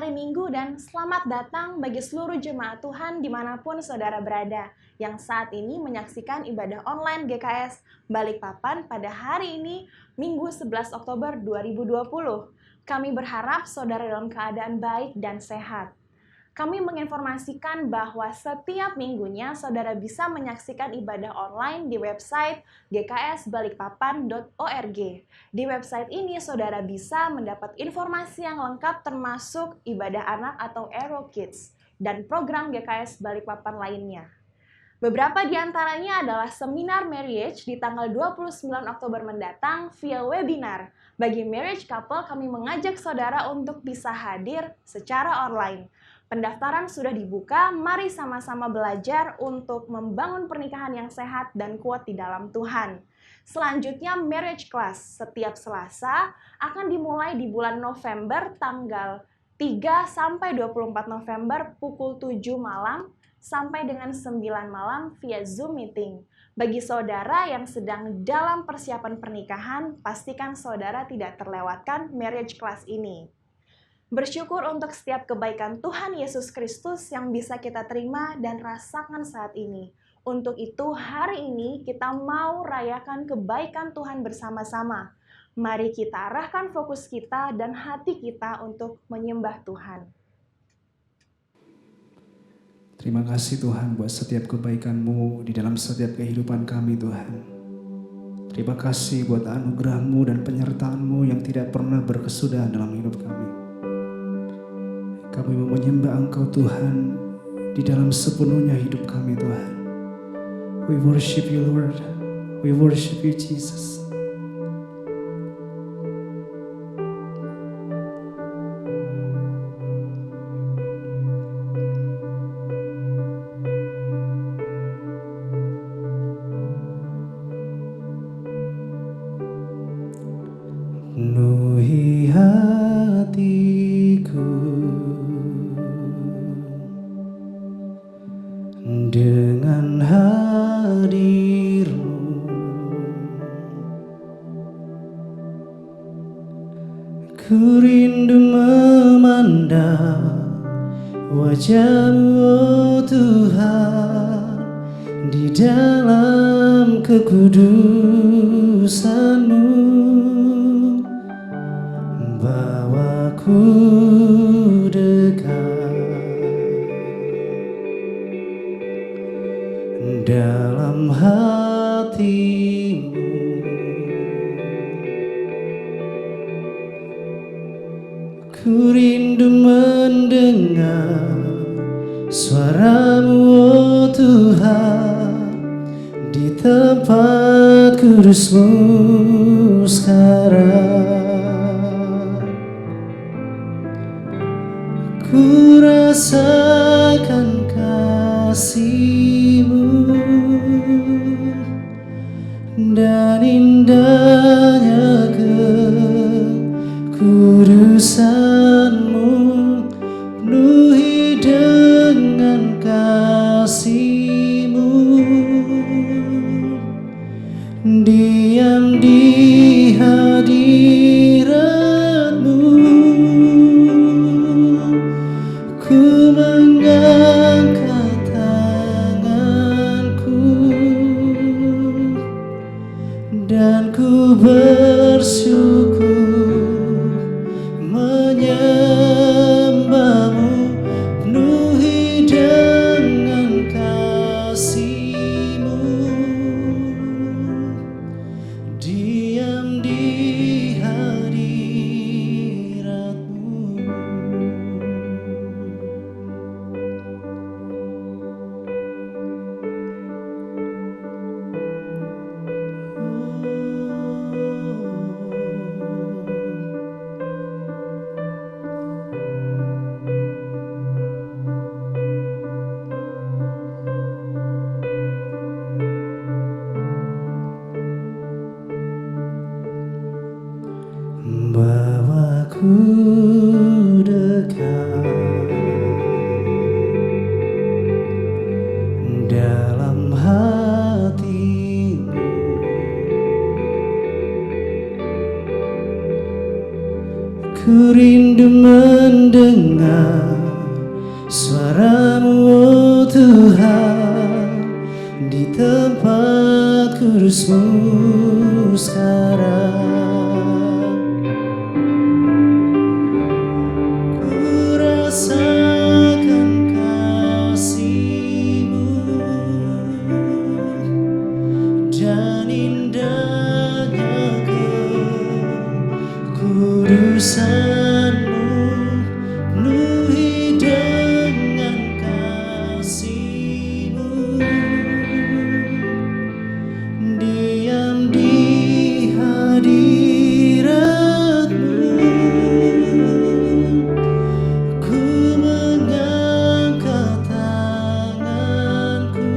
hari Minggu dan selamat datang bagi seluruh jemaat Tuhan dimanapun saudara berada yang saat ini menyaksikan ibadah online GKS Balikpapan pada hari ini Minggu 11 Oktober 2020. Kami berharap saudara dalam keadaan baik dan sehat. Kami menginformasikan bahwa setiap minggunya saudara bisa menyaksikan ibadah online di website gksbalikpapan.org. Di website ini saudara bisa mendapat informasi yang lengkap termasuk ibadah anak atau Aero Kids dan program GKS Balikpapan lainnya. Beberapa di antaranya adalah seminar marriage di tanggal 29 Oktober mendatang via webinar. Bagi marriage couple, kami mengajak saudara untuk bisa hadir secara online. Pendaftaran sudah dibuka, mari sama-sama belajar untuk membangun pernikahan yang sehat dan kuat di dalam Tuhan. Selanjutnya, marriage class setiap Selasa akan dimulai di bulan November tanggal 3 sampai 24 November pukul 7 malam sampai dengan 9 malam via Zoom meeting. Bagi saudara yang sedang dalam persiapan pernikahan, pastikan saudara tidak terlewatkan marriage class ini. Bersyukur untuk setiap kebaikan Tuhan Yesus Kristus yang bisa kita terima dan rasakan saat ini. Untuk itu, hari ini kita mau rayakan kebaikan Tuhan bersama-sama. Mari kita arahkan fokus kita dan hati kita untuk menyembah Tuhan. Terima kasih Tuhan buat setiap kebaikan-Mu di dalam setiap kehidupan kami Tuhan. Terima kasih buat anugerah-Mu dan penyertaan-Mu yang tidak pernah berkesudahan dalam hidup kami. Kami mau menyembah Engkau Tuhan di dalam sepenuhnya hidup kami Tuhan. We worship you Lord. We worship you Jesus. Penuhi hatiku dengan hadir-Mu, ku rindu memandang wajah-Mu oh Tuhan, di dalam kekudusan-Mu, bawaku dekat dalam hati-Mu. Ku rindu mendengar suara-Mu oh Tuhan, di tempat kudus-Mu sekarang. Ku rasakan kasih-Mu dan indahnya kekudusan-Mu, penuhi dengan kasih-Mu, diam di hadirat-Mu, ku mengangkat tanganku Ku rindu mendengar suara-Mu, oh Tuhan, di tempat kudus-Mu sekarang. Ku rasakan kasih-Mu dan indahnya kekudusan-Mu, penuhi dengan kasih-Mu. Diam di hadirat-Mu, ku mengangkat tanganku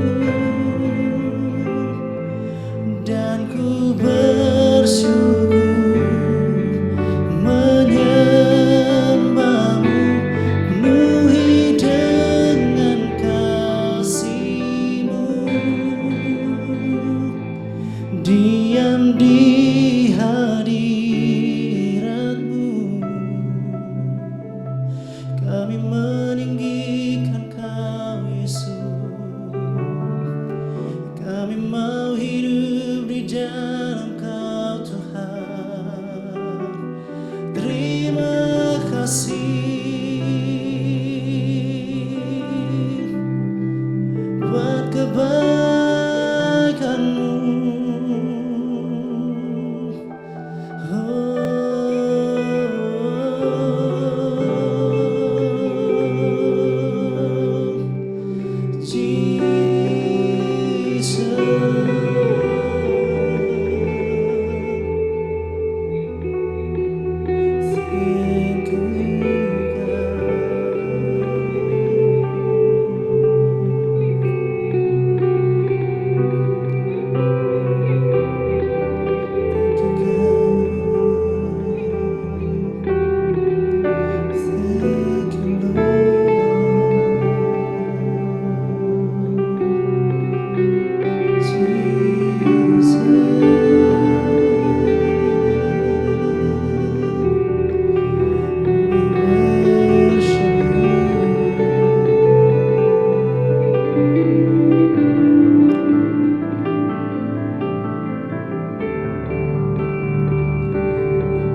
dan ku bersyukur menyembah-Mu, penuhi dengan kasih-Mu. Diam di hadirat-Mu, kami meninggikan Kau Yesus. Kami mau hidup di dalam Kau Tuhan. Terima kasih buat kebaikan-Mu.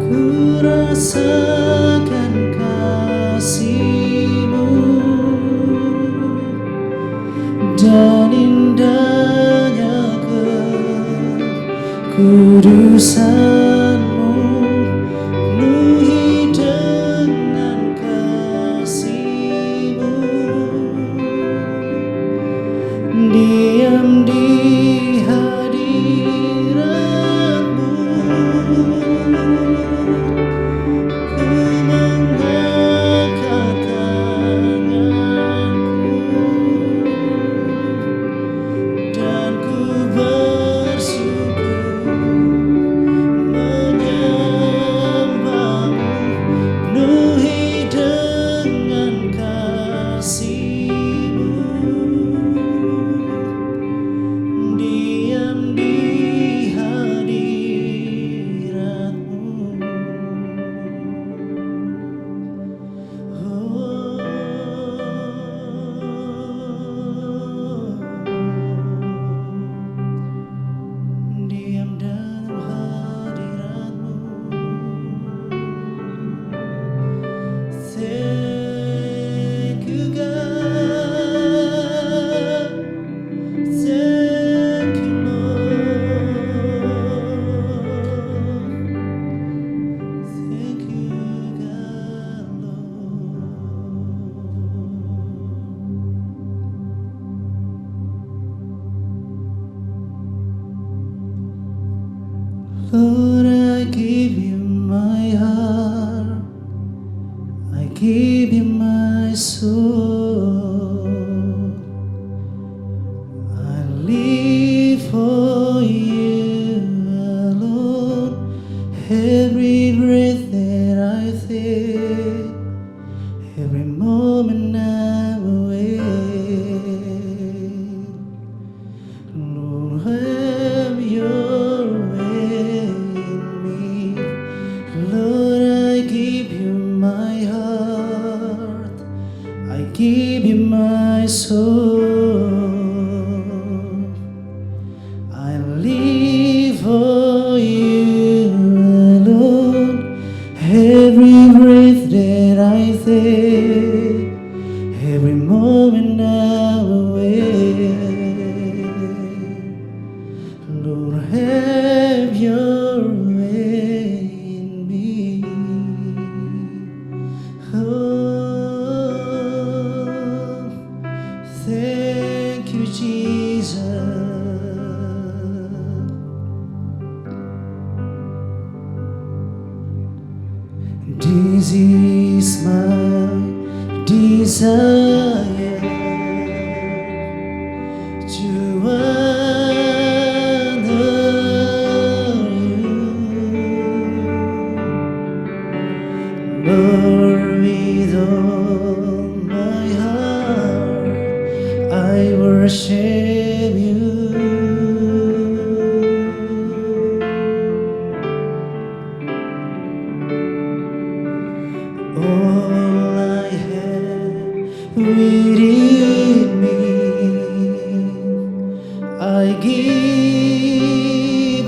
Ku rasakan kasih-Mu dan indahnya kekudusan-Mu, penuhi dengan kasih-Mu. Diam di hadirat-Mu, ku mengangkat tanganku dan ku bersyukur menyembah-Mu, penuhi dengan kasih-Mu. Diam di hadirat-Mu, diam dalam hadirat-Mu. Thank you God, thank you Lord, thank you God, Lord, I give you my heart, I give you my soul. I live for you alone. Every breath that I take, every moment I'm awake, Lord, have your way in me. Lord, I give you my soul. I live for you alone. Every breath that I take, every moment I'm awake. Lord, have your way in me. Oh, thank you, Jesus. This is my desire, to honor you, Lord, with all my heart I worship you. All I have within me, I give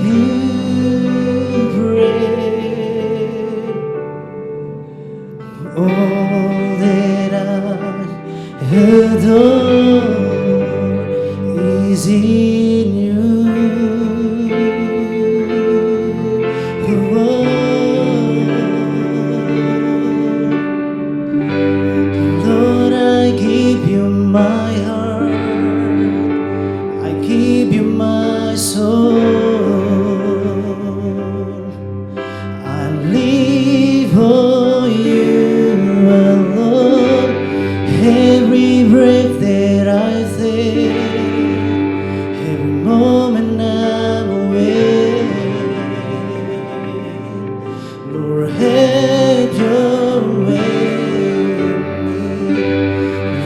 you praise. All that I adore is in you. Lord, I give you my heart, I give you my soul. I live for you alone. Every breath that I take, every moment I'm awake. Lord, have your way.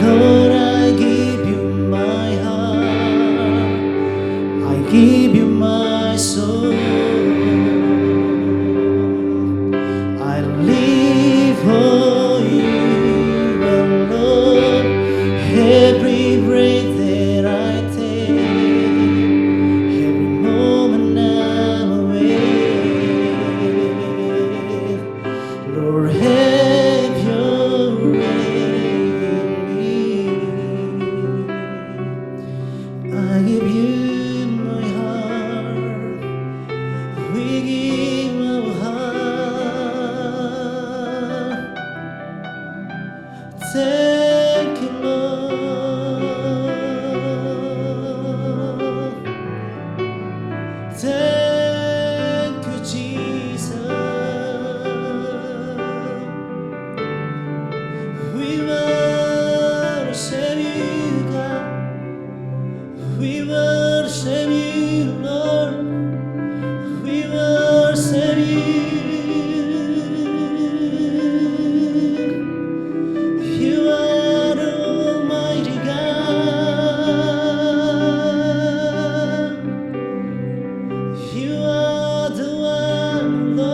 Lord, I give you my heart, I give you my soul. I live for you alone. Every breath that I take, every moment I'm awake. Lord, have your way in me. I give you my heart, we give our heart. Thank you, Lord. Thank you, Jesus. We worship you, God. We worship you, Lord. We worship you. You are the Almighty God. You are the one, Lord.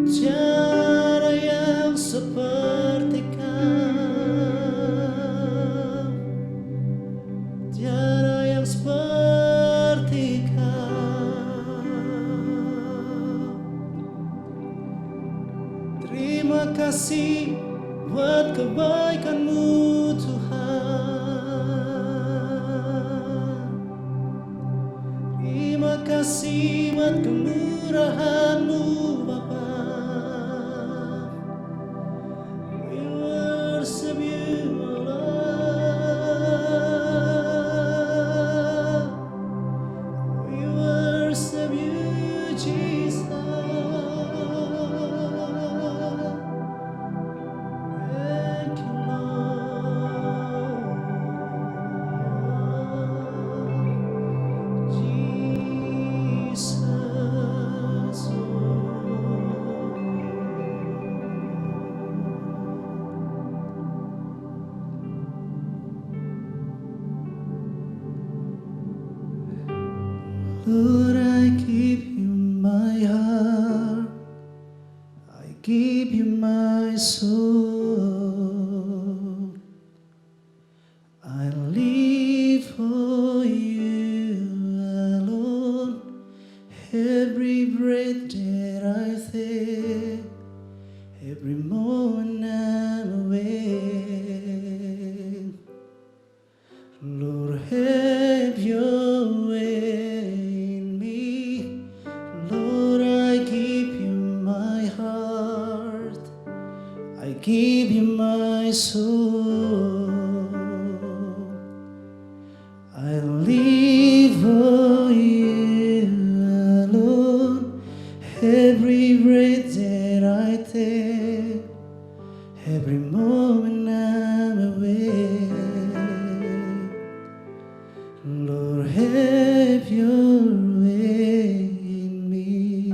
Tiada yang seperti Kau, tiada yang seperti Kau. Terima kasih buat kebaikan-Mu, Tuhan. Terima kasih buat kemurahan-Mu, Bapa. We worship you, Lord. We worship you, Jesus. Thank you, Lord. Jesus. Lord, I give you my heart, I give you my my soul. I live for you alone. Every breath that I take, every moment I'm awake. Lord, have your way in me. Lord, I give you my heart. I give you my soul. I live for you alone. Every breath that I take, every moment I'm awake. Lord, have your way in me.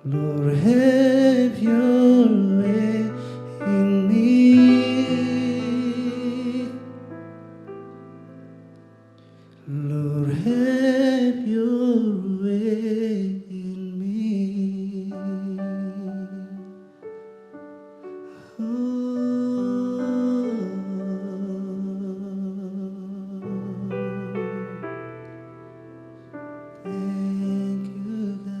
Lord, have your way in me. Lord, have your way in me. Thank you, God.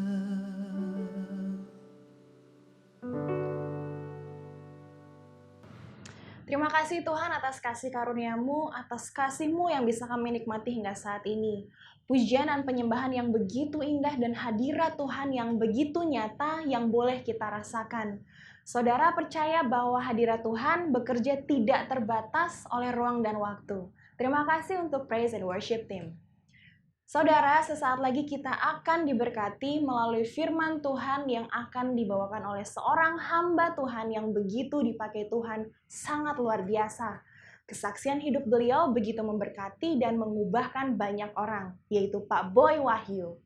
Terima kasih Tuhan atas kasih karunia-Mu, atas kasih-Mu yang bisa kami nikmati hingga saat ini. Pujian dan penyembahan yang begitu indah dan hadirat Tuhan yang begitu nyata yang boleh kita rasakan. Saudara percaya bahwa hadirat Tuhan bekerja tidak terbatas oleh ruang dan waktu. Terima kasih untuk Praise and Worship Team. Saudara, sesaat lagi kita akan diberkati melalui firman Tuhan yang akan dibawakan oleh seorang hamba Tuhan yang begitu dipakai Tuhan, sangat luar biasa. Kesaksian hidup beliau begitu memberkati dan mengubahkan banyak orang, yaitu Pak Boy Wahyu.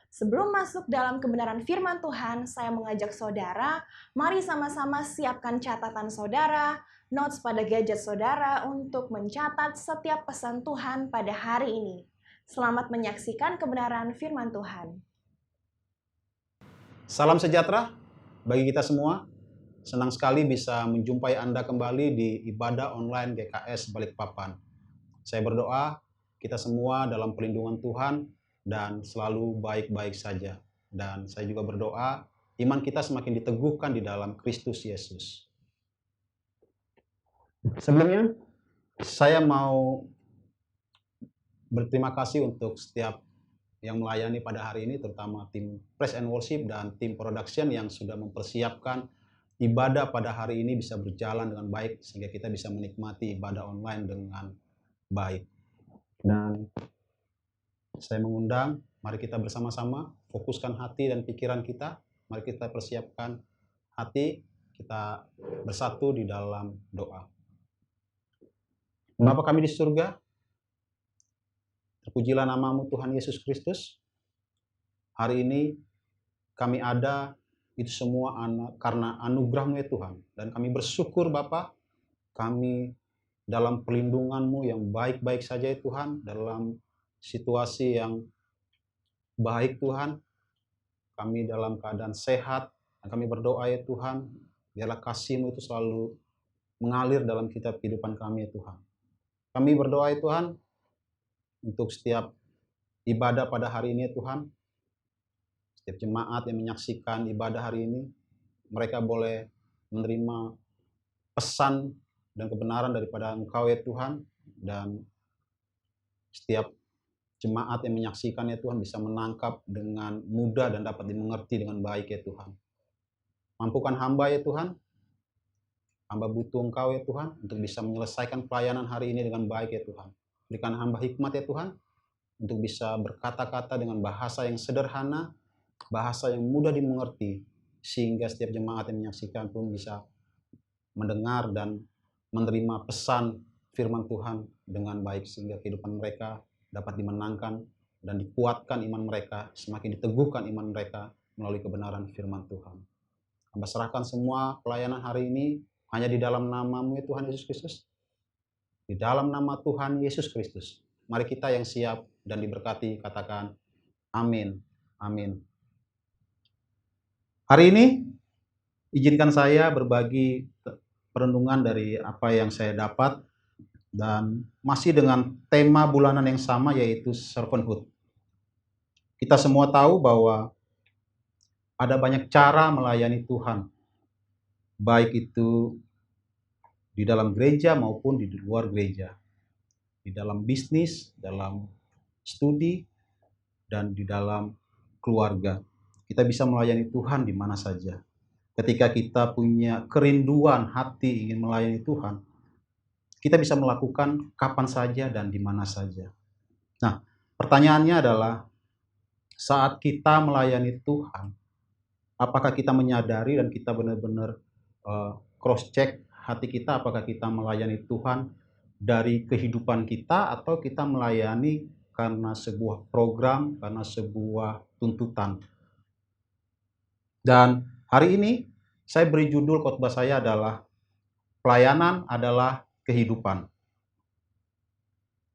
Sebelum masuk dalam kebenaran firman Tuhan, saya mengajak saudara, mari sama-sama siapkan catatan saudara, notes pada gadget saudara untuk mencatat setiap pesan Tuhan pada hari ini. Selamat menyaksikan kebenaran firman Tuhan. Salam sejahtera bagi kita semua. Senang sekali bisa menjumpai Anda kembali di ibadah online GKS Balikpapan. Saya berdoa kita semua dalam perlindungan Tuhan dan selalu baik-baik saja. Dan saya juga berdoa iman kita semakin diteguhkan di dalam Kristus Yesus. Sebelumnya, saya mau berterima kasih untuk setiap yang melayani pada hari ini, terutama tim Praise and Worship dan tim production yang sudah mempersiapkan ibadah pada hari ini bisa berjalan dengan baik sehingga kita bisa menikmati ibadah online dengan baik. Dan saya mengundang, mari kita bersama-sama fokuskan hati dan pikiran kita, mari kita persiapkan hati, kita bersatu di dalam doa. Bapa kami di surga, terpujilah namamu Tuhan Yesus Kristus. Hari ini kami ada itu semua karena anugerah-Mu ya Tuhan. Dan kami bersyukur Bapa, kami dalam perlindungan-Mu yang baik-baik saja ya Tuhan. Dalam situasi yang baik Tuhan. Kami dalam keadaan sehat. Dan kami berdoa ya Tuhan, biarlah kasih-Mu itu selalu mengalir dalam kitab kehidupan kami ya Tuhan. Kami berdoa ya Tuhan, untuk setiap ibadah pada hari ini Tuhan, setiap jemaat yang menyaksikan ibadah hari ini, mereka boleh menerima pesan dan kebenaran daripada Engkau ya Tuhan, dan setiap jemaat yang menyaksikan ya Tuhan bisa menangkap dengan mudah dan dapat dimengerti dengan baik ya Tuhan. Mampukan hamba ya Tuhan, hamba butuh Engkau ya Tuhan, untuk bisa menyelesaikan pelayanan hari ini dengan baik ya Tuhan. Berikan hamba hikmat ya Tuhan, untuk bisa berkata-kata dengan bahasa yang sederhana, bahasa yang mudah dimengerti, sehingga setiap jemaat yang menyaksikan pun bisa mendengar dan menerima pesan firman Tuhan dengan baik, sehingga kehidupan mereka dapat dimenangkan dan dikuatkan iman mereka, semakin diteguhkan iman mereka melalui kebenaran firman Tuhan. Hamba serahkan semua pelayanan hari ini hanya di dalam nama-Mu ya Tuhan Yesus Kristus. Di dalam nama Tuhan Yesus Kristus, mari kita yang siap dan diberkati katakan amin, amin, Hari ini izinkan saya berbagi perenungan dari apa yang saya dapat dan masih dengan tema bulanan yang sama, yaitu servanthood. Kita semua tahu bahwa ada banyak cara melayani Tuhan, baik itu di dalam gereja maupun di luar gereja, di dalam bisnis, dalam studi, dan di dalam keluarga. Kita bisa melayani Tuhan di mana saja. Ketika kita punya kerinduan hati ingin melayani Tuhan, kita bisa melakukan kapan saja dan di mana saja. Nah, pertanyaannya adalah, saat kita melayani Tuhan, apakah kita menyadari dan kita benar-benar cross-check hati kita, apakah kita melayani Tuhan dari kehidupan kita atau kita melayani karena sebuah program, karena sebuah tuntutan. Dan hari ini saya beri judul khotbah saya adalah pelayanan adalah kehidupan.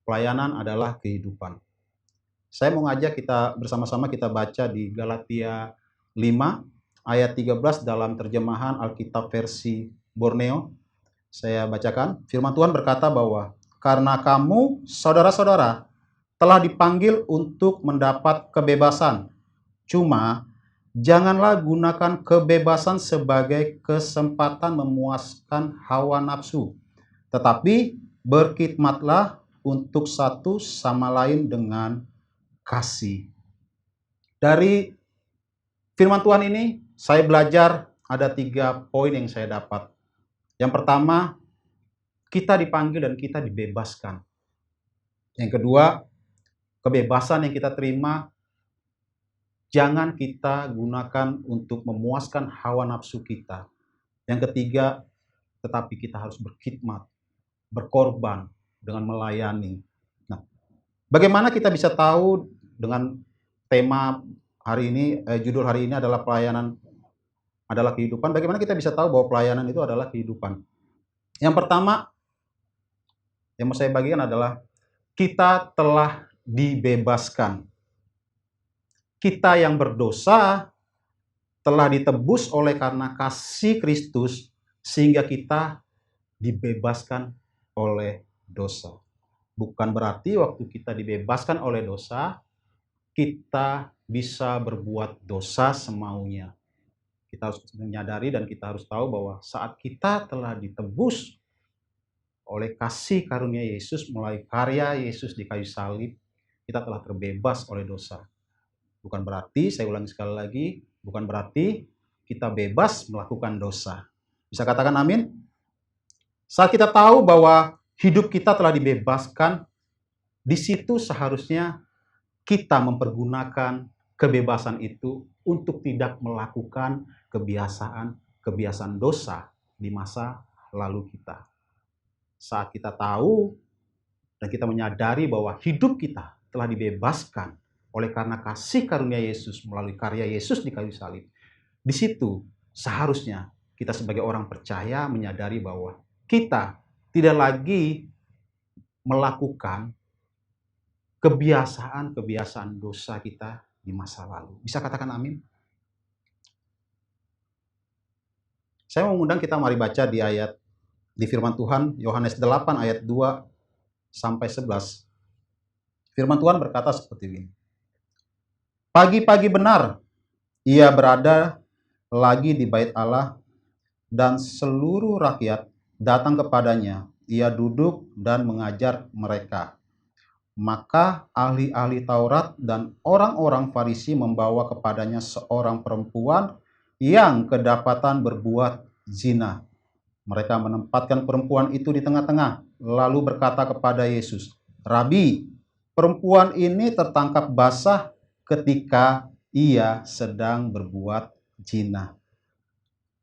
Pelayanan adalah kehidupan. Saya mau ngajak kita bersama-sama kita baca di Galatia 5 ayat 13 dalam terjemahan Alkitab versi Borneo. Saya bacakan. Firman Tuhan berkata bahwa karena kamu saudara-saudara telah dipanggil untuk mendapat kebebasan. Cuma janganlah gunakan kebebasan sebagai kesempatan memuaskan hawa nafsu, tetapi berkhidmatlah untuk satu sama lain dengan kasih. Dari firman Tuhan ini, saya belajar ada 3 poin yang saya dapat. Yang pertama, kita dipanggil dan kita dibebaskan. Yang kedua, kebebasan yang kita terima jangan kita gunakan untuk memuaskan hawa nafsu kita. Yang ketiga, tetapi kita harus berkhidmat, berkorban dengan melayani. Nah, bagaimana kita bisa tahu dengan tema hari ini, judul hari ini adalah pelayanan adalah kehidupan. Bagaimana kita bisa tahu bahwa pelayanan itu adalah kehidupan? Yang pertama yang mau saya bagikan adalah kita telah dibebaskan. Kita yang berdosa telah ditebus oleh karena kasih Kristus sehingga kita dibebaskan oleh dosa. Bukan berarti waktu kita dibebaskan oleh dosa, kita bisa berbuat dosa semaunya. Kita harus menyadari dan kita harus tahu bahwa saat kita telah ditebus oleh kasih karunia Yesus melalui karya Yesus di kayu salib, kita telah terbebas oleh dosa. Bukan berarti, saya ulangi sekali lagi, bukan berarti kita bebas melakukan dosa. Bisa katakan amin? Saat kita tahu bahwa hidup kita telah dibebaskan, di situ seharusnya kita mempergunakan kebebasan itu untuk tidak melakukan kebiasaan dosa di masa lalu kita. Saat kita tahu dan kita menyadari bahwa hidup kita telah dibebaskan oleh karena kasih karunia Yesus melalui karya Yesus di kayu salib, di situ seharusnya kita sebagai orang percaya menyadari bahwa kita tidak lagi melakukan kebiasaan dosa kita di masa lalu. Bisa katakan amin? Saya mau mengundang kita mari baca di firman Tuhan Yohanes 8 ayat 2 sampai 11. Firman Tuhan berkata seperti ini. Pagi-pagi benar ia berada lagi di bait Allah dan seluruh rakyat datang kepadanya. Ia duduk dan mengajar mereka. Maka ahli-ahli Taurat dan orang-orang Farisi membawa kepadanya seorang perempuan yang kedapatan berbuat zina. Mereka menempatkan perempuan itu di tengah-tengah, lalu berkata kepada Yesus, "Rabi, perempuan ini tertangkap basah ketika ia sedang berbuat zina.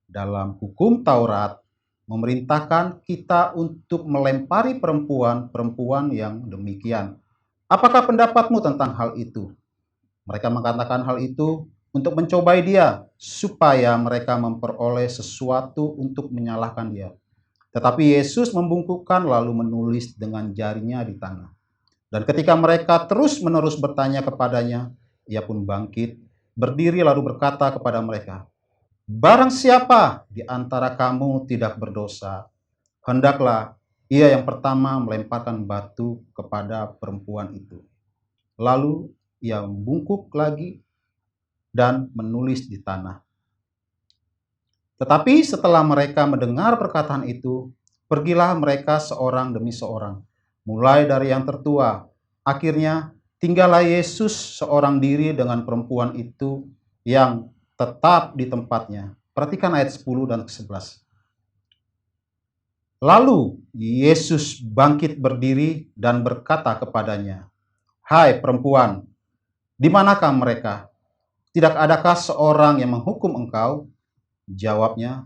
Dalam hukum Taurat memerintahkan kita untuk melempari perempuan yang demikian. Apakah pendapatmu tentang hal itu?" Mereka mengatakan hal itu untuk mencobai dia, supaya mereka memperoleh sesuatu untuk menyalahkan dia. Tetapi Yesus membungkukkan lalu menulis dengan jarinya di tanah. Dan ketika mereka terus-menerus bertanya kepadanya, ia pun bangkit, berdiri lalu berkata kepada mereka, Barang siapa di antara kamu tidak berdosa, hendaklah ia yang pertama melemparkan batu kepada perempuan itu. Lalu ia membungkuk lagi dan menulis di tanah. Tetapi setelah mereka mendengar perkataan itu, pergilah mereka seorang demi seorang, mulai dari yang tertua. Akhirnya tinggallah Yesus seorang diri dengan perempuan itu yang tetap di tempatnya. Perhatikan ayat 10 dan 11. Lalu Yesus bangkit berdiri dan berkata kepadanya, "Hai perempuan, di manakah mereka? Tidak adakah seorang yang menghukum engkau?" Jawabnya,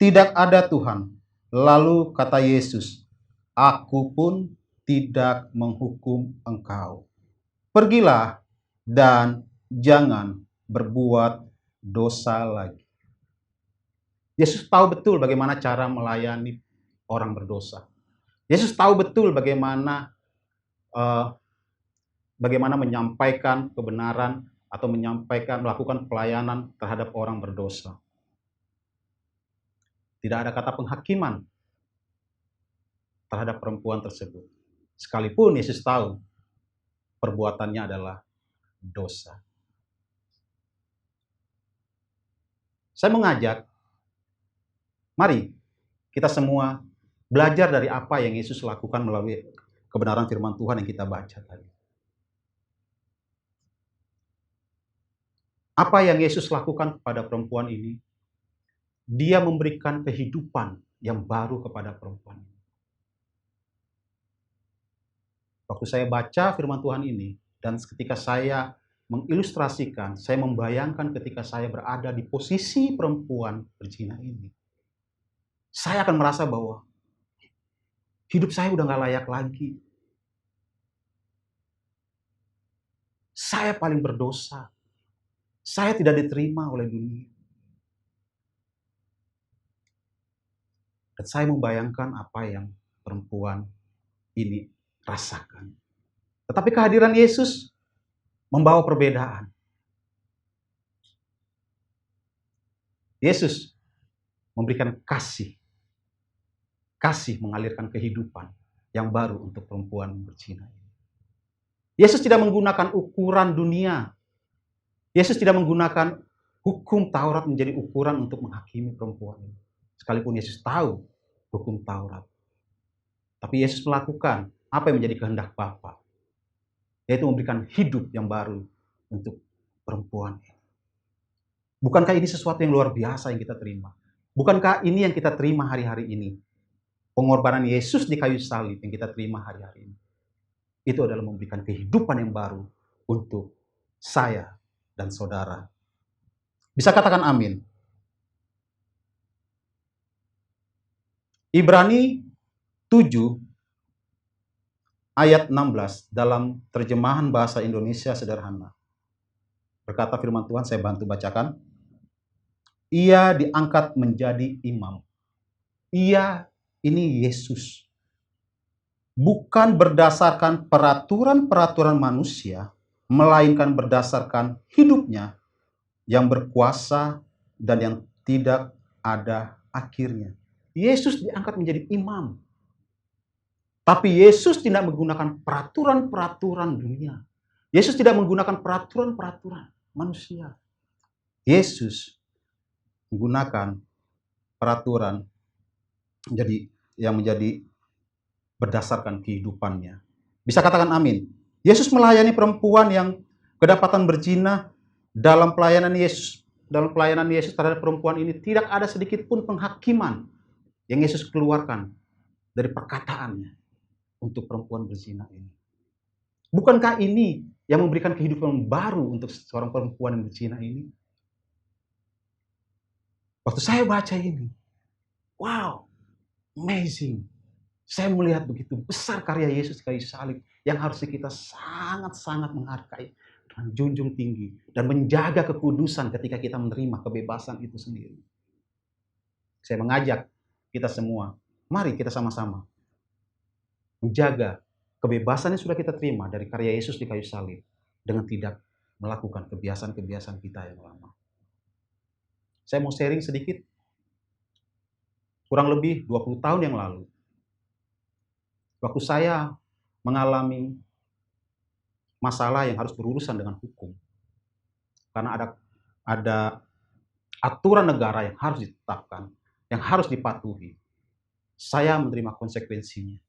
"Tidak ada Tuhan." Lalu kata Yesus, "Aku pun tidak menghukum engkau. Pergilah dan jangan berbuat dosa lagi." Yesus tahu betul bagaimana cara melayani orang berdosa. Yesus tahu betul bagaimana menyampaikan kebenaran atau melakukan pelayanan terhadap orang berdosa. Tidak ada kata penghakiman terhadap perempuan tersebut. Sekalipun Yesus tahu perbuatannya adalah dosa. Saya mengajak, mari kita semua belajar dari apa yang Yesus lakukan melalui kebenaran firman Tuhan yang kita baca tadi. Apa yang Yesus lakukan kepada perempuan ini? Dia memberikan kehidupan yang baru kepada perempuan ini. Waktu saya baca firman Tuhan ini, dan ketika saya mengilustrasikan, saya membayangkan ketika saya berada di posisi perempuan berzina ini, saya akan merasa bahwa hidup saya udah gak layak lagi. Saya paling berdosa. Saya tidak diterima oleh dunia. Dan saya membayangkan apa yang perempuan ini rasakan. Tetapi kehadiran Yesus membawa perbedaan. Yesus memberikan kasih. Kasih mengalirkan kehidupan yang baru untuk perempuan berzina. Yesus tidak menggunakan ukuran dunia. Yesus tidak menggunakan hukum Taurat menjadi ukuran untuk menghakimi perempuan ini. Sekalipun Yesus tahu hukum Taurat. Tapi Yesus melakukan apa yang menjadi kehendak Bapa, yaitu memberikan hidup yang baru untuk perempuan ini. Bukankah ini sesuatu yang luar biasa yang kita terima? Bukankah ini yang kita terima hari-hari ini? Pengorbanan Yesus di kayu salib yang kita terima hari-hari ini. Itu adalah memberikan kehidupan yang baru untuk saya dan saudara. Bisa katakan amin. Ibrani 7 ayat 16 dalam terjemahan bahasa Indonesia sederhana. Berkata firman Tuhan, saya bantu bacakan. Ia diangkat menjadi imam. Ia ini Yesus. Bukan berdasarkan peraturan-peraturan manusia, melainkan berdasarkan hidupnya yang berkuasa dan yang tidak ada akhirnya. Yesus diangkat menjadi imam. Tapi Yesus tidak menggunakan peraturan-peraturan dunia. Yesus tidak menggunakan peraturan-peraturan manusia. Yesus menggunakan peraturan yang menjadi berdasarkan kehidupannya. Bisa katakan amin. Yesus melayani perempuan yang kedapatan berzina. Dalam pelayanan Yesus terhadap perempuan ini tidak ada sedikit pun penghakiman yang Yesus keluarkan dari perkataannya untuk perempuan berzina ini. Bukankah ini yang memberikan kehidupan baru untuk seorang perempuan yang berzina ini? Waktu saya baca ini, wow, amazing. Saya melihat begitu besar karya Yesus di kayu salib yang harusnya kita sangat-sangat menghargai dan junjung tinggi dan menjaga kekudusan ketika kita menerima kebebasan itu sendiri. Saya mengajak kita semua, mari kita sama-sama menjaga kebebasan yang sudah kita terima dari karya Yesus di kayu salib dengan tidak melakukan kebiasaan-kebiasaan kita yang lama. Saya mau sharing sedikit. Kurang lebih 20 tahun yang lalu, waktu saya mengalami masalah yang harus berurusan dengan hukum. Karena ada aturan negara yang harus ditetapkan, yang harus dipatuhi. Saya menerima konsekuensinya.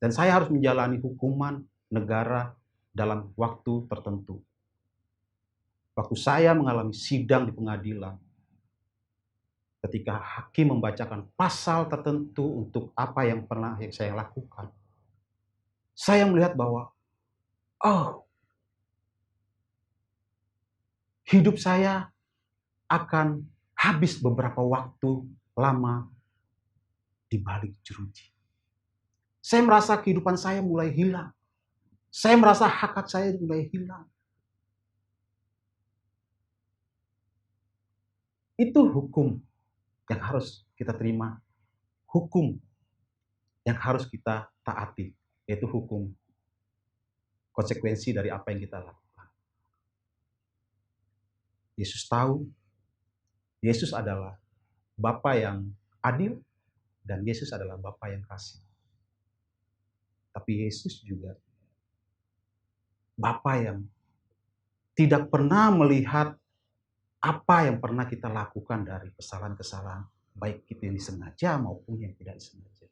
Dan saya harus menjalani hukuman negara dalam waktu tertentu. Waktu saya mengalami sidang di pengadilan, ketika hakim membacakan pasal tertentu untuk apa yang pernah saya lakukan, saya melihat bahwa, hidup saya akan habis beberapa waktu lama di balik jeruji. Saya merasa kehidupan saya mulai hilang. Saya merasa hakikat saya mulai hilang. Itu hukum yang harus kita terima. Hukum yang harus kita taati. Yaitu hukum konsekuensi dari apa yang kita lakukan. Yesus tahu, Yesus adalah Bapa yang adil, dan Yesus adalah Bapa yang kasih. Tapi Yesus juga Bapa yang tidak pernah melihat apa yang pernah kita lakukan dari kesalahan-kesalahan, baik itu yang disengaja maupun yang tidak disengaja.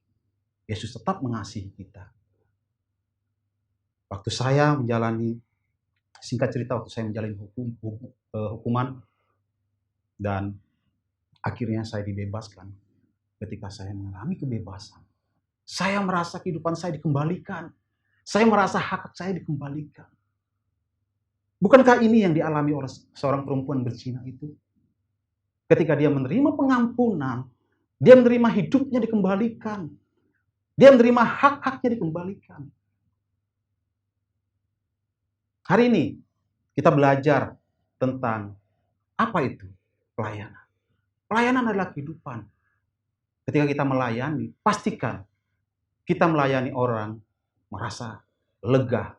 Yesus tetap mengasihi kita. Waktu saya menjalani, singkat cerita, waktu saya menjalani hukuman, dan akhirnya saya dibebaskan. Ketika saya mengalami kebebasan, saya merasa kehidupan saya dikembalikan. Saya merasa hak saya dikembalikan. Bukankah ini yang dialami oleh seorang perempuan berzina itu? Ketika dia menerima pengampunan, dia menerima hidupnya dikembalikan. Dia menerima hak-haknya dikembalikan. Hari ini kita belajar tentang apa itu pelayanan. Pelayanan adalah kehidupan. Ketika kita melayani, pastikan kita melayani orang merasa lega,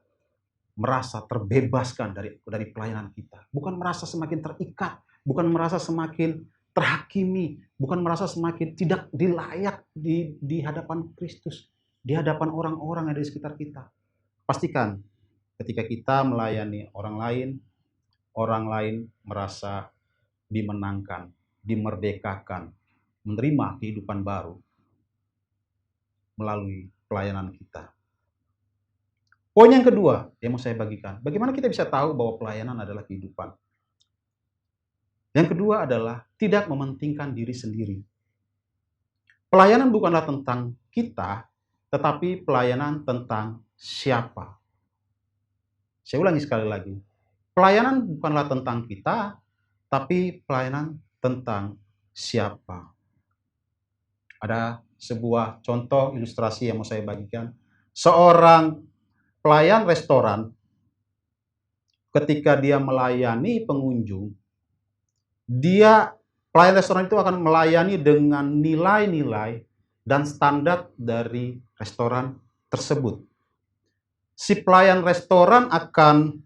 merasa terbebaskan dari pelayanan kita. Bukan merasa semakin terikat, bukan merasa semakin terhakimi, bukan merasa semakin tidak dilayak di hadapan Kristus, di hadapan orang-orang yang ada di sekitar kita. Pastikan ketika kita melayani orang lain merasa dimenangkan, dimerdekakan, menerima kehidupan baru melalui pelayanan kita. Poin yang kedua yang mau saya bagikan, bagaimana kita bisa tahu bahwa pelayanan adalah kehidupan? Yang kedua adalah tidak mementingkan diri sendiri. Pelayanan bukanlah tentang kita, tetapi pelayanan tentang siapa. Saya ulangi sekali lagi. Pelayanan bukanlah tentang kita, tapi pelayanan tentang siapa. Ada sebuah contoh ilustrasi yang mau saya bagikan. Seorang pelayan restoran, ketika dia melayani pengunjung, pelayan restoran itu akan melayani dengan nilai-nilai dan standar dari restoran tersebut. Si pelayan restoran akan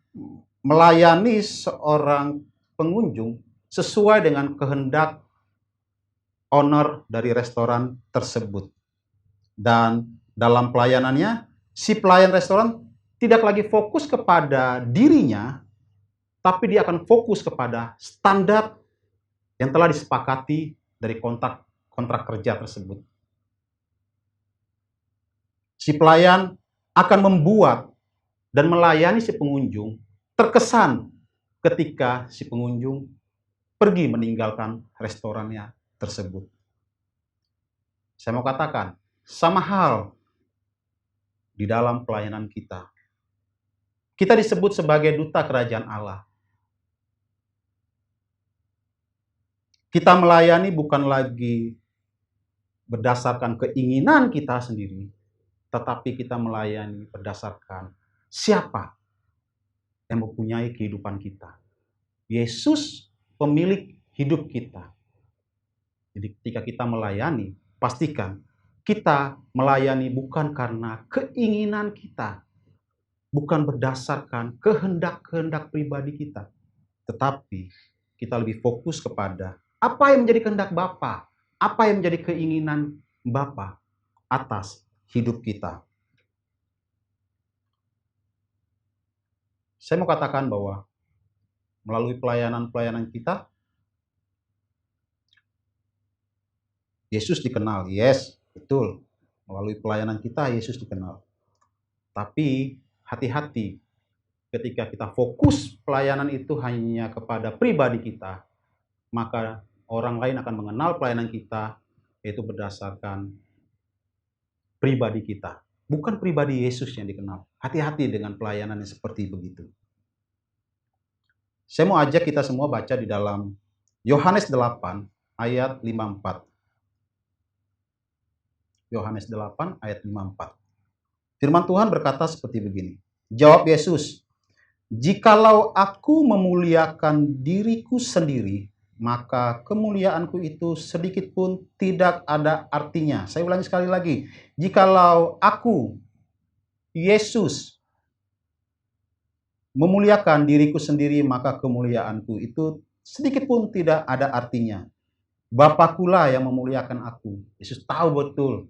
melayani seorang pengunjung sesuai dengan kehendak owner dari restoran tersebut. Dan dalam pelayanannya, si pelayan restoran tidak lagi fokus kepada dirinya, tapi dia akan fokus kepada standar yang telah disepakati dari kontrak kerja tersebut. Si pelayan akan membuat dan melayani si pengunjung terkesan ketika si pengunjung pergi meninggalkan restorannya tersebut. Saya mau katakan, sama hal di dalam pelayanan kita. Kita disebut sebagai duta kerajaan Allah. Kita melayani bukan lagi berdasarkan keinginan kita sendiri, tetapi kita melayani berdasarkan siapa yang mempunyai kehidupan kita. Yesus pemilik hidup kita. Jadi ketika kita melayani, pastikan kita melayani bukan karena keinginan kita, bukan berdasarkan kehendak-kehendak pribadi kita, tetapi kita lebih fokus kepada Apa yang menjadi kehendak Bapa? Apa yang menjadi keinginan Bapa atas hidup kita? Saya mau katakan bahwa melalui pelayanan-pelayanan kita, Yesus dikenal. Yes, betul. Melalui pelayanan kita, Yesus dikenal. Tapi hati-hati ketika kita fokus pelayanan itu hanya kepada pribadi kita, maka orang lain akan mengenal pelayanan kita, yaitu berdasarkan pribadi kita. Bukan pribadi Yesus yang dikenal. Hati-hati dengan pelayanan yang seperti begitu. Saya mau ajak kita semua baca di dalam Yohanes 8 ayat 54. Yohanes 8 ayat 54. Firman Tuhan berkata seperti begini. Jawab Yesus, "Jikalau aku memuliakan diriku sendiri, maka kemuliaanku itu sedikit pun tidak ada artinya." Saya ulangi sekali lagi. Jikalau aku, Yesus, memuliakan diriku sendiri, maka kemuliaanku itu sedikit pun tidak ada artinya. Bapakulah yang memuliakan aku. Yesus tahu betul,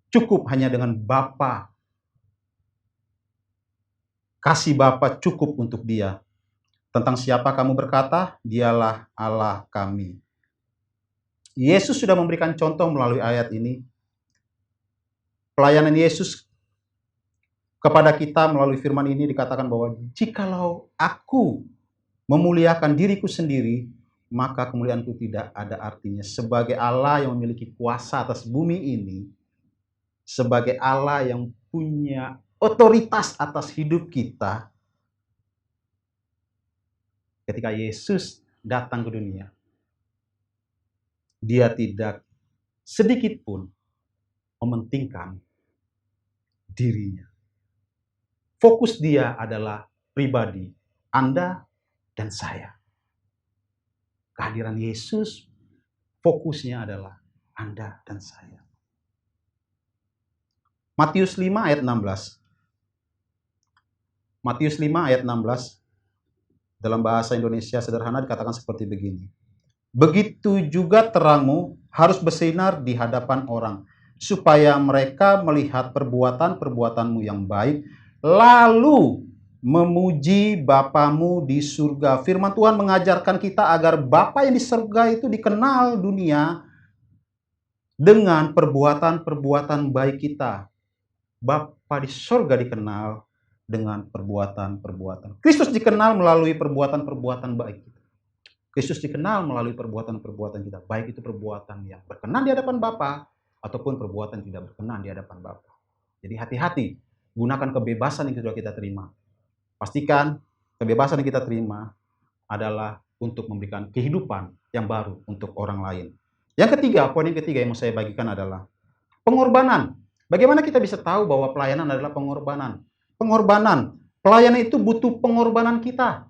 cukup hanya dengan Bapa. Kasih Bapa cukup untuk dia. Tentang siapa kamu berkata, dialah Allah kami. Yesus sudah memberikan contoh melalui ayat ini. Pelayanan Yesus kepada kita melalui firman ini dikatakan bahwa jikalau aku memuliakan diriku sendiri, maka kemuliaanku tidak ada artinya. Sebagai Allah yang memiliki kuasa atas bumi ini, sebagai Allah yang punya otoritas atas hidup kita, ketika Yesus datang ke dunia, dia tidak sedikit pun mementingkan dirinya. Fokus dia adalah pribadi Anda dan saya. Kehadiran Yesus, fokusnya adalah Anda dan saya. Matius 5 ayat 16. Matius 5 ayat 16 dalam bahasa Indonesia sederhana dikatakan seperti begini. Begitu juga terangmu harus bersinar di hadapan orang, supaya mereka melihat perbuatan-perbuatanmu yang baik, lalu memuji Bapamu di surga. Firman Tuhan mengajarkan kita agar Bapa yang di surga itu dikenal dunia dengan perbuatan-perbuatan baik kita. Bapa di surga dikenal dengan perbuatan-perbuatan. Kristus dikenal melalui perbuatan-perbuatan baik kita. Kristus dikenal melalui perbuatan-perbuatan kita. Baik itu perbuatan yang berkenan di hadapan Bapa ataupun perbuatan yang tidak berkenan di hadapan Bapa. Jadi hati-hati, gunakan kebebasan yang sudah kita terima. Pastikan kebebasan yang kita terima adalah untuk memberikan kehidupan yang baru untuk orang lain. Yang ketiga, poin yang ketiga yang mau saya bagikan adalah pengorbanan. Bagaimana kita bisa tahu bahwa pelayanan adalah pengorbanan? Pengorbanan. Pelayanan itu butuh pengorbanan kita.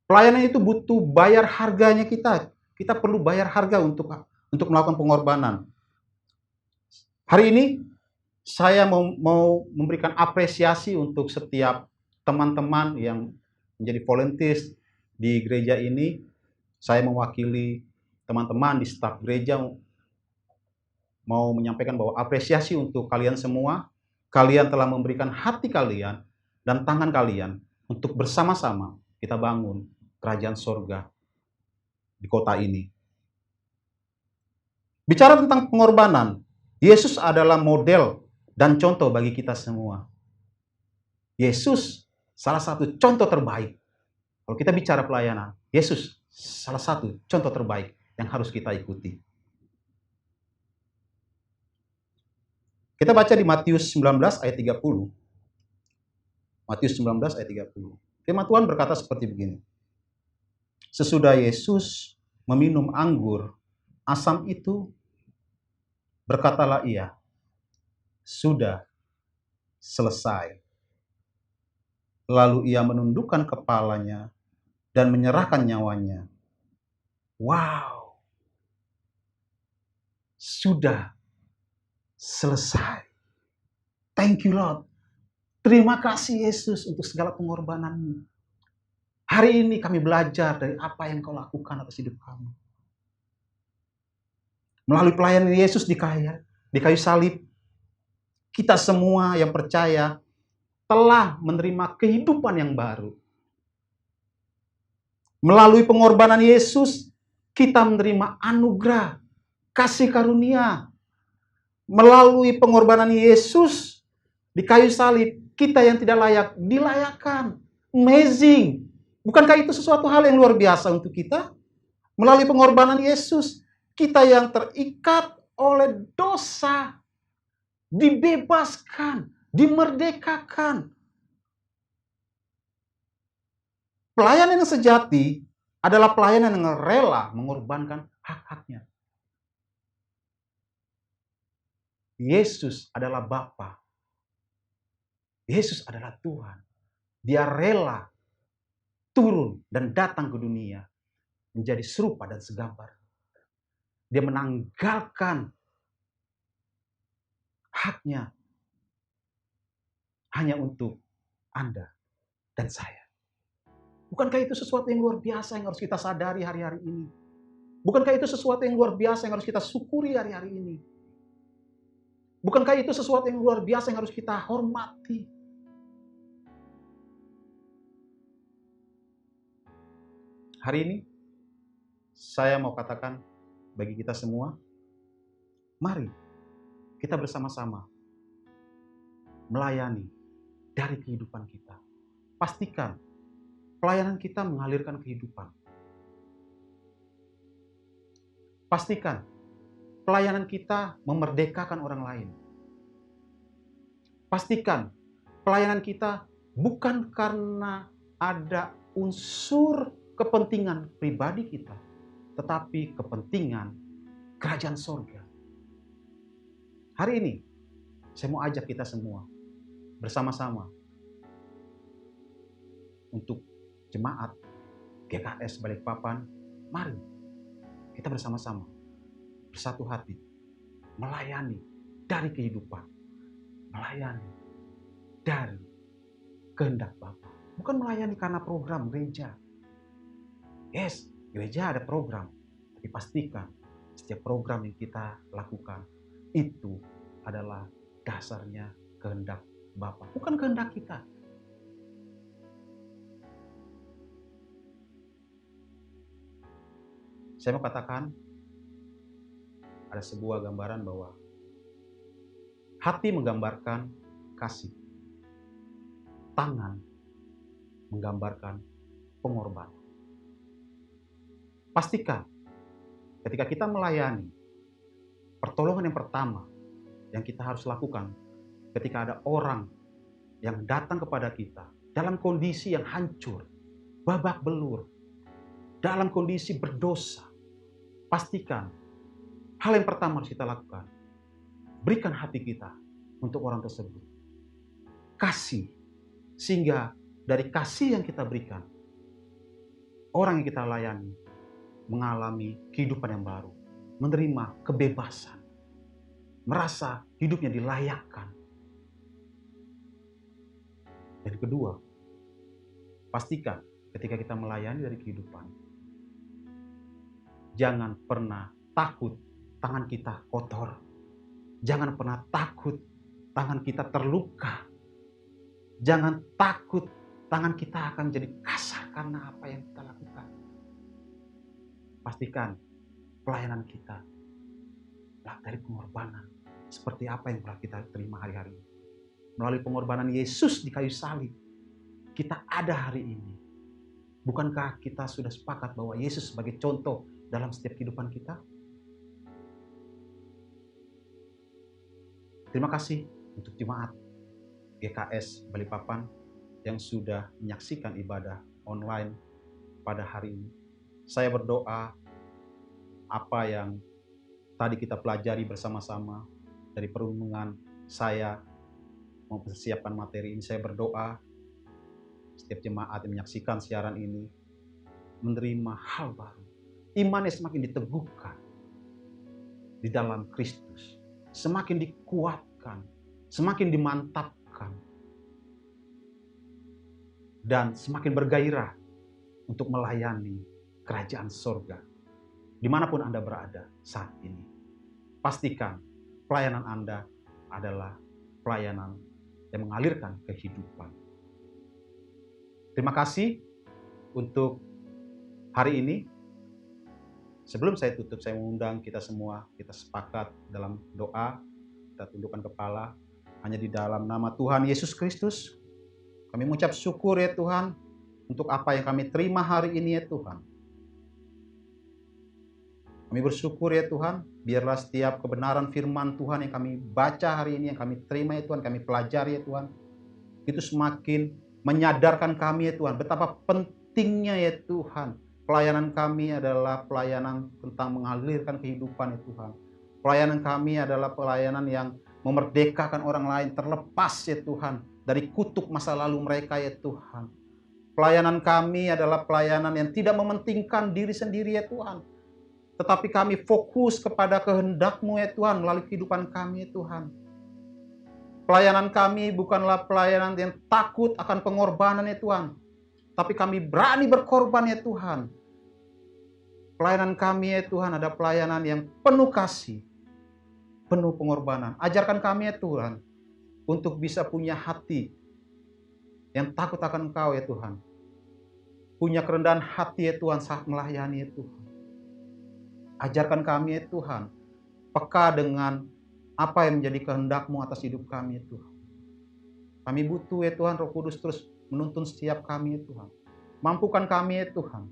Pelayanan itu butuh bayar harganya kita. Kita perlu bayar harga untuk melakukan pengorbanan. Hari ini saya mau memberikan apresiasi untuk setiap teman-teman yang menjadi volunteers di gereja ini. Saya mewakili teman-teman di staf gereja mau menyampaikan bahwa apresiasi untuk kalian semua. Kalian telah memberikan hati kalian dan tangan kalian untuk bersama-sama kita bangun kerajaan sorga di kota ini. Bicara tentang pengorbanan, Yesus adalah model dan contoh bagi kita semua. Yesus salah satu contoh terbaik. Kalau kita bicara pelayanan, Yesus salah satu contoh terbaik yang harus kita ikuti. Kita baca di Matius 19 ayat 30. Matius 19 ayat 30. Firman Tuhan berkata seperti begini. Sesudah Yesus meminum anggur asam itu, berkatalah ia, sudah selesai. Lalu ia menundukkan kepalanya dan menyerahkan nyawanya. Wow. Sudah selesai. Thank you Lord. Terima kasih Yesus untuk segala pengorbananmu. Hari ini kami belajar dari apa yang Kau lakukan atas hidup kami. Melalui pelayanan Yesus di kayu salib, kita semua yang percaya telah menerima kehidupan yang baru. Melalui pengorbanan Yesus, kita menerima anugerah, kasih karunia. Melalui pengorbanan Yesus di kayu salib, kita yang tidak layak dilayakkan. Amazing. Bukankah itu sesuatu hal yang luar biasa untuk kita? Melalui pengorbanan Yesus, kita yang terikat oleh dosa dibebaskan, dimerdekakan. Pelayanan yang sejati adalah pelayanan yang rela mengorbankan hak-haknya. Yesus adalah Bapa. Yesus adalah Tuhan. Dia rela turun dan datang ke dunia menjadi serupa dan segambar. Dia menanggalkan haknya hanya untuk Anda dan saya. Bukankah itu sesuatu yang luar biasa yang harus kita sadari hari-hari ini? Bukankah itu sesuatu yang luar biasa yang harus kita syukuri hari-hari ini? Bukankah itu sesuatu yang luar biasa yang harus kita hormati? Hari ini, saya mau katakan bagi kita semua, mari kita bersama-sama melayani dari kehidupan kita. Pastikan pelayanan kita mengalirkan kehidupan. Pastikan pelayanan kita memerdekakan orang lain. Pastikan pelayanan kita bukan karena ada unsur kepentingan pribadi kita, tetapi kepentingan kerajaan sorga. Hari ini, saya mau ajak kita semua bersama-sama untuk jemaat GKS Balikpapan, mari kita bersama-sama bersatu hati melayani dari kehidupan, melayani dari kehendak Bapa. Bukan melayani karena program gereja. Yes, gereja ada program, tapi pastikan setiap program yang kita lakukan itu adalah dasarnya kehendak Bapa, bukan kehendak kita. Saya mau katakan ada sebuah gambaran bahwa hati menggambarkan kasih, tangan menggambarkan pengorbanan. Pastikan ketika kita melayani, pertolongan yang pertama yang kita harus lakukan ketika ada orang yang datang kepada kita dalam kondisi yang hancur, babak belur, dalam kondisi berdosa, pastikan hal yang pertama harus kita lakukan, berikan hati kita untuk orang tersebut. Kasih, sehingga dari kasih yang kita berikan, orang yang kita layani mengalami kehidupan yang baru, menerima kebebasan, merasa hidupnya dilayakkan. Dan kedua, pastikan ketika kita melayani dari kehidupan, jangan pernah takut tangan kita kotor. Jangan pernah takut tangan kita terluka. Jangan takut tangan kita akan jadi kasar karena apa yang kita lakukan. Pastikan pelayanan kita dari pengorbanan seperti apa yang telah kita terima hari-hari ini. Melalui pengorbanan Yesus di kayu salib, kita ada hari ini. Bukankah kita sudah sepakat bahwa Yesus sebagai contoh dalam setiap kehidupan kita? Terima kasih untuk jemaat GKS Balikpapan yang sudah menyaksikan ibadah online pada hari ini. Saya berdoa apa yang tadi kita pelajari bersama-sama dari perenungan saya mempersiapkan materi ini. Saya berdoa setiap jemaat yang menyaksikan siaran ini menerima hal baru. Imannya semakin diteguhkan di dalam Kristus. Semakin dikuatkan, semakin dimantapkan. Dan semakin bergairah untuk melayani kerajaan surga. Dimanapun Anda berada saat ini, pastikan pelayanan Anda adalah pelayanan yang mengalirkan kehidupan. Terima kasih untuk hari ini. Sebelum saya tutup, saya mengundang kita semua, kita sepakat dalam doa, kita tundukkan kepala, hanya di dalam nama Tuhan Yesus Kristus. Kami mengucap syukur ya Tuhan, untuk apa yang kami terima hari ini ya Tuhan. Kami bersyukur ya Tuhan, biarlah setiap kebenaran firman Tuhan yang kami baca hari ini, yang kami terima ya Tuhan, kami pelajari ya Tuhan, itu semakin menyadarkan kami ya Tuhan, betapa pentingnya ya Tuhan. Pelayanan kami adalah pelayanan tentang mengalirkan kehidupan ya Tuhan. Pelayanan kami adalah pelayanan yang memerdekakan orang lain terlepas ya Tuhan dari kutuk masa lalu mereka ya Tuhan. Pelayanan kami adalah pelayanan yang tidak mementingkan diri sendiri ya Tuhan, tetapi kami fokus kepada kehendak-Mu ya Tuhan melalui kehidupan kami ya Tuhan. Pelayanan kami bukanlah pelayanan yang takut akan pengorbanan ya Tuhan, tapi kami berani berkorban ya Tuhan. Pelayanan kami ya Tuhan ada pelayanan yang penuh kasih, penuh pengorbanan. Ajarkan kami ya Tuhan untuk bisa punya hati yang takut akan Engkau ya Tuhan. Punya kerendahan hati ya Tuhan saat melayani ya Tuhan. Ajarkan kami ya Tuhan, peka dengan apa yang menjadi kehendak-Mu atas hidup kami ya Tuhan. Kami butuh ya Tuhan, Roh Kudus terus menuntun setiap kami ya Tuhan. Mampukan kami ya Tuhan,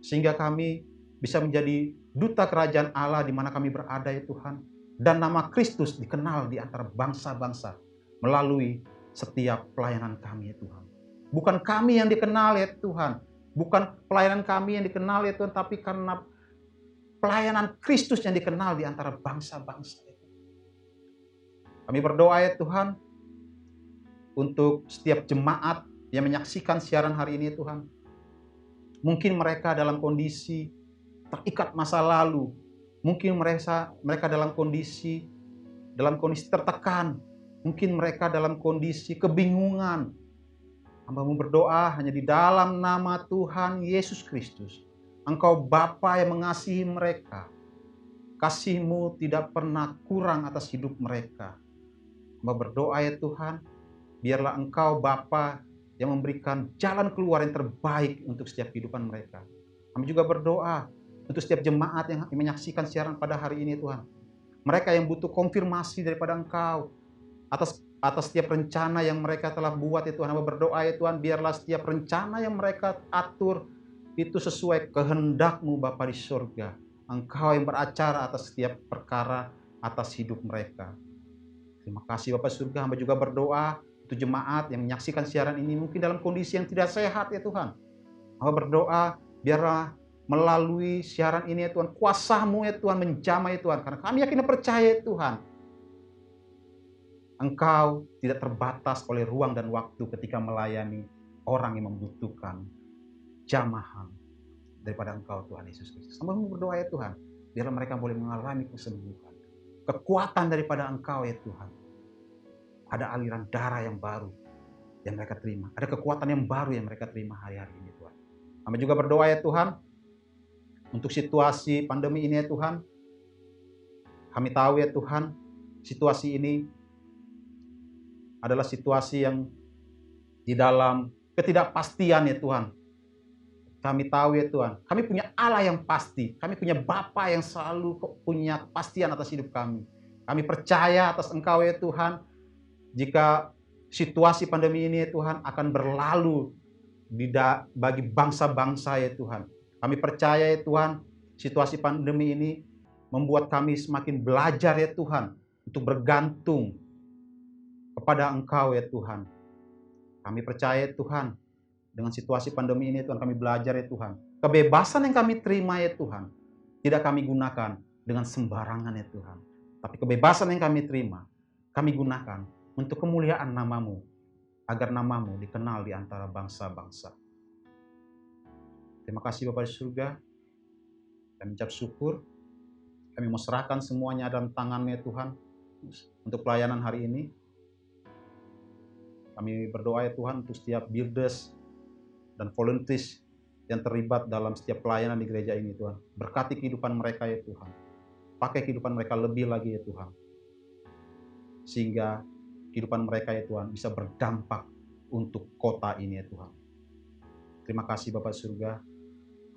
sehingga kami bisa menjadi duta kerajaan Allah di mana kami berada ya Tuhan. Dan nama Kristus dikenal di antara bangsa-bangsa melalui setiap pelayanan kami ya Tuhan. Bukan kami yang dikenal ya Tuhan, bukan pelayanan kami yang dikenal ya Tuhan, tapi karena pelayanan Kristus yang dikenal di antara bangsa-bangsa. Kami berdoa ya Tuhan, untuk setiap jemaat yang menyaksikan siaran hari ini ya Tuhan. Mungkin mereka dalam kondisi terikat masa lalu. Mungkin mereka dalam kondisi tertekan. Mungkin mereka dalam kondisi kebingungan. Hamba-Mu berdoa hanya di dalam nama Tuhan Yesus Kristus. Engkau Bapa yang mengasihi mereka. Kasih-Mu tidak pernah kurang atas hidup mereka. Hamba berdoa ya Tuhan, biarlah Engkau Bapa yang memberikan jalan keluar yang terbaik untuk setiap kehidupan mereka. Kami juga berdoa untuk setiap jemaat yang menyaksikan siaran pada hari ini Tuhan. Mereka yang butuh konfirmasi daripada Engkau atas setiap rencana yang mereka telah buat ya Tuhan. Hamba berdoa ya Tuhan, biarlah setiap rencana yang mereka atur itu sesuai kehendak-Mu Bapa di surga. Engkau yang beracara atas setiap perkara atas hidup mereka. Terima kasih Bapa surga. Hamba juga berdoa untuk jemaat yang menyaksikan siaran ini mungkin dalam kondisi yang tidak sehat ya Tuhan. Hamba berdoa biarlah melalui siaran ini ya Tuhan, kuasa-Mu ya Tuhan menjamah ya Tuhan. Karena kami yakin dan percaya ya Tuhan, Engkau tidak terbatas oleh ruang dan waktu ketika melayani orang yang membutuhkan jamahan daripada Engkau Tuhan Yesus Kristus. Hamba berdoa ya Tuhan, biarlah mereka boleh mengalami kesembuhan, kekuatan daripada Engkau ya Tuhan. Ada aliran darah yang baru yang mereka terima. Ada kekuatan yang baru yang mereka terima hari-hari ini Tuhan. Kami juga berdoa ya Tuhan, untuk situasi pandemi ini ya Tuhan. Kami tahu ya Tuhan, situasi ini adalah situasi yang di dalam ketidakpastian ya Tuhan. Kami tahu ya Tuhan, kami punya Allah yang pasti. Kami punya Bapa yang selalu punya kepastian atas hidup kami. Kami percaya atas Engkau ya Tuhan, jika situasi pandemi ini ya Tuhan akan berlalu bagi bangsa-bangsa ya Tuhan. Kami percaya ya Tuhan, situasi pandemi ini membuat kami semakin belajar ya Tuhan untuk bergantung kepada Engkau ya Tuhan. Kami percaya ya Tuhan, dengan situasi pandemi ini Tuhan kami belajar ya Tuhan. Kebebasan yang kami terima ya Tuhan, tidak kami gunakan dengan sembarangan ya Tuhan. Tapi kebebasan yang kami terima, kami gunakan untuk kemuliaan nama-Mu, agar nama-Mu dikenal di antara bangsa-bangsa. Terima kasih Bapa di surga. Kami ucap syukur. Kami mau serahkan semuanya dalam tangan-Mu ya Tuhan, untuk pelayanan hari ini. Kami berdoa ya Tuhan untuk setiap builders dan volunteers yang terlibat dalam setiap pelayanan di gereja ini Tuhan. Berkati kehidupan mereka ya Tuhan. Pakai kehidupan mereka lebih lagi ya Tuhan. Sehingga kehidupan mereka ya Tuhan bisa berdampak untuk kota ini ya Tuhan. Terima kasih Bapa surga.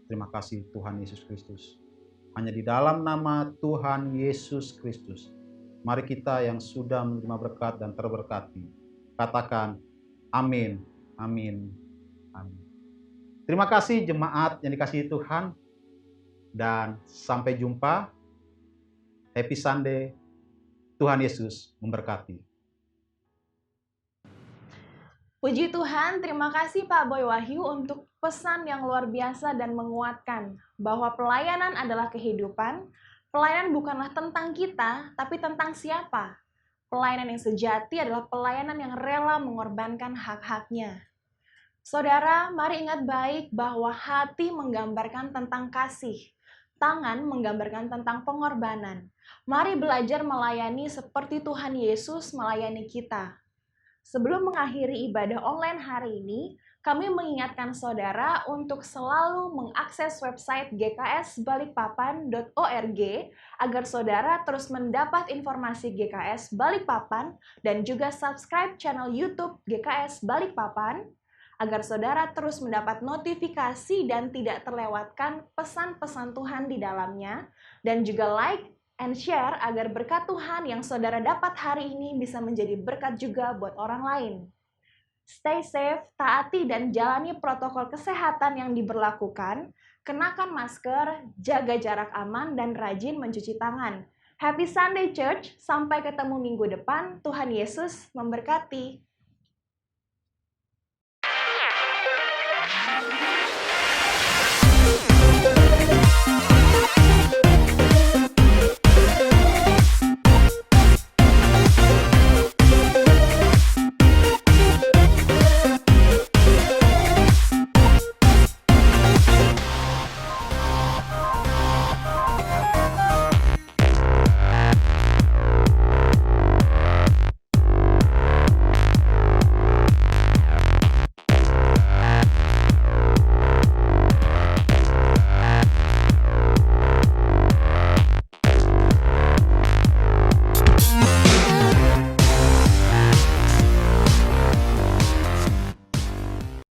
Terima kasih Tuhan Yesus Kristus. Hanya di dalam nama Tuhan Yesus Kristus, mari kita yang sudah menerima berkat dan terberkati, katakan amin, amin, amin. Terima kasih jemaat yang dikasihi Tuhan, dan sampai jumpa. Happy Sunday. Tuhan Yesus memberkati. Puji Tuhan, terima kasih Pak Boy Wahyu untuk pesan yang luar biasa dan menguatkan bahwa pelayanan adalah kehidupan. Pelayanan bukanlah tentang kita, tapi tentang siapa. Pelayanan yang sejati adalah pelayanan yang rela mengorbankan hak-haknya. Saudara, mari ingat baik bahwa hati menggambarkan tentang kasih. Tangan menggambarkan tentang pengorbanan. Mari belajar melayani seperti Tuhan Yesus melayani kita. Sebelum mengakhiri ibadah online hari ini, kami mengingatkan saudara untuk selalu mengakses website gksbalikpapan.org agar saudara terus mendapat informasi GKS Balikpapan dan juga subscribe channel YouTube GKS Balikpapan agar saudara terus mendapat notifikasi dan tidak terlewatkan pesan-pesan Tuhan di dalamnya, dan juga like and share agar berkat Tuhan yang saudara dapat hari ini bisa menjadi berkat juga buat orang lain. Stay safe, taati dan jalani protokol kesehatan yang diberlakukan, kenakan masker, jaga jarak aman, dan rajin mencuci tangan. Happy Sunday Church, sampai ketemu minggu depan, Tuhan Yesus memberkati.